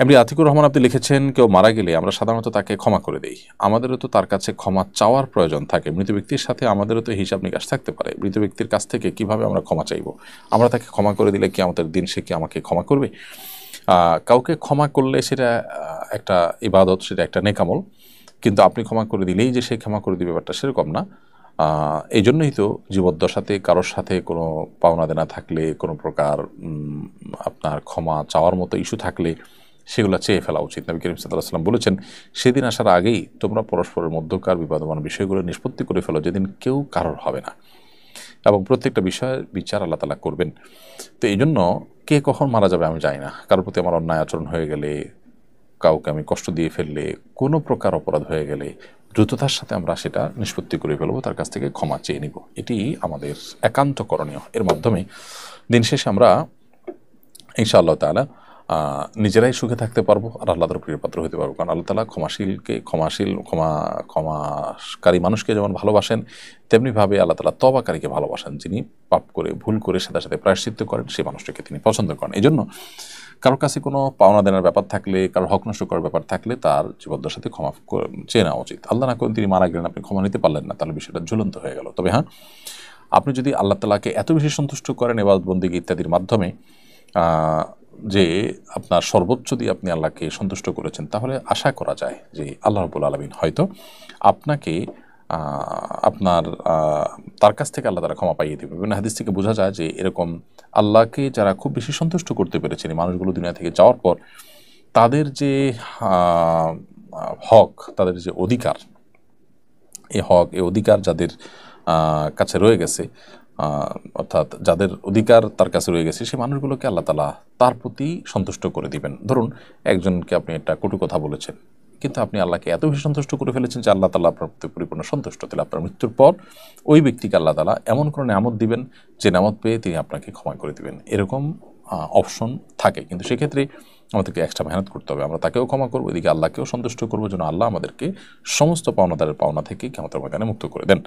এমনি আতিকুর রহমান আপনি লিখেছেন, কেউ মারা গেলে আমরা সাধারণত তাকে ক্ষমা করে দেই। আমাদেরও তো তার কাছে ক্ষমা চাওয়ার প্রয়োজন থাকে। মৃত ব্যক্তির সাথে আমাদেরও তো হিসাব নিকাশ থাকতে পারে। মৃত ব্যক্তির কাছ থেকে কিভাবে আমরা ক্ষমা চাইব? আমরা তাকে ক্ষমা করে দিলে কি আমাদের দিন সে কি আমাকে ক্ষমা করবে? কাউকে ক্ষমা করলে সেটা একটা ইবাদত, সেটা একটা নেকামল। কিন্তু আপনি ক্ষমা করে দিলেই যে সে ক্ষমা করে দিবে, ব্যাপারটা সেরকম না। এই জন্যই তো জীবদ্দশাতে কারোর সাথে কোনো পাওনা দেনা থাকলে, কোনো প্রকার আপনার ক্ষমা চাওয়ার মতো ইস্যু থাকলে সেগুলো চেয়ে ফেলা উচিত। নবী করিম সাল্লাল্লাহু আলাইহি ওয়াসাল্লাম বলেছেন, সেদিন আসার আগেই তোমরা পরস্পরের মধ্যকার বিবাদমান বিষয়গুলো নিষ্পত্তি করে ফেলো, যেদিন কেউ কারোর হবে না, এবং প্রত্যেকটা বিষয়ের বিচার আল্লাহ তাআলা করবেন। তো এই জন্য কে কখন মারা যাবে আমি জানি না। কারোর প্রতি আমার অন্যায় আচরণ হয়ে গেলে, কাউকে আমি কষ্ট দিয়ে ফেললে, কোনো প্রকার অপরাধ হয়ে গেলে দ্রুততার সাথে আমরা সেটা নিষ্পত্তি করে ফেলবো, তার কাছ থেকে ক্ষমা চেয়ে নিব। এটি আমাদের একান্ত করণীয়। এর মাধ্যমে দিন শেষে আমরা ইনশাআল্লাহ তাআলা নিজেরাই সুখে থাকতে পারবো, আর আল্লাহর প্রিয় পাত্র হতে পারবো। কারণ আল্লাহ তাআলা ক্ষমাকারী মানুষকে যেমন ভালোবাসেন, তেমনিভাবে আল্লাহ তাআলা তওবাকারীকে ভালোবাসেন। যিনি পাপ করে, ভুল করে সাথে সাথে প্রায়শ্চিত্ত করেন, সেই মানুষটাকে তিনি পছন্দ করেন। এই জন্য কারোর কাছে কোনো পাওনা দেনার ব্যাপার থাকলে, কারোর হক নষ্ট করার ব্যাপার থাকলে তার জীবদ্দশাতে ক্ষমা চেয়ে নেওয়া উচিত। আল্লাহ না করেন তিনি মারা গেলেন, আপনি ক্ষমা নিতে পারলেন না, তাহলে বিষয়টা ঝুলন্ত হয়ে গেল। তবে হ্যাঁ, আপনি যদি আল্লাহ তাআলাকে এত বেশি সন্তুষ্ট করেন ইবাদত বন্দেগী ইত্যাদির মাধ্যমে, যে আপনার সর্বোচ্চ দিয়ে আপনি আল্লাহকে সন্তুষ্ট করেছেন, তাহলে আশা করা যায় যে আল্লাহ রাব্বুল আলামিন হয়তো আপনাকে আপনার তার কাছ থেকে আল্লাহ তাআলা ক্ষমা পাইয়ে দেবে। বিভিন্ন হাদিস থেকে বোঝা যায় যে এরকম আল্লাহকে যারা খুব বেশি সন্তুষ্ট করতে পেরেছেন, এই মানুষগুলো দুনিয়া থেকে যাওয়ার পর তাদের যে হক, তাদের যে অধিকার, এই অধিকার যাদের কাছে রয়ে গেছে, অর্থাৎ যাদের অধিকার তার কাছে রয়ে গেছে, সেই মানুষগুলোকে আল্লাহ তাআলা তার প্রতি সন্তুষ্ট করে দিবেন। ধরুন, একজনকে আপনি একটা কটু কথা বলেছেন, কিন্তু আপনি আল্লাহকে এত বেশি সন্তুষ্ট করে ফেলেছেন যে আল্লাহ তাআলা আপনার প্রতি পরিপূর্ণ সন্তুষ্ট। তাহলে আপনার মৃত্যুর পর ওই ব্যক্তিকে আল্লাহ তাআলা এমন কোনো নেয়ামত দিবেন, যে নেয়ামত পেয়ে তিনি আপনাকে ক্ষমা করে দিবেন। এরকম অপশন থাকে, কিন্তু সেক্ষেত্রে আমাদেরকে এক্সট্রা মেহনত করতে হবে। আমরা তাকেও ক্ষমা করবো, এদিকে আল্লাহকেও সন্তুষ্ট করবো, যেন আল্লাহ আমাদেরকে সমস্ত পাওনাদারের পাওনা থেকে কিয়ামতের ময়দানে মুক্ত করে দেন।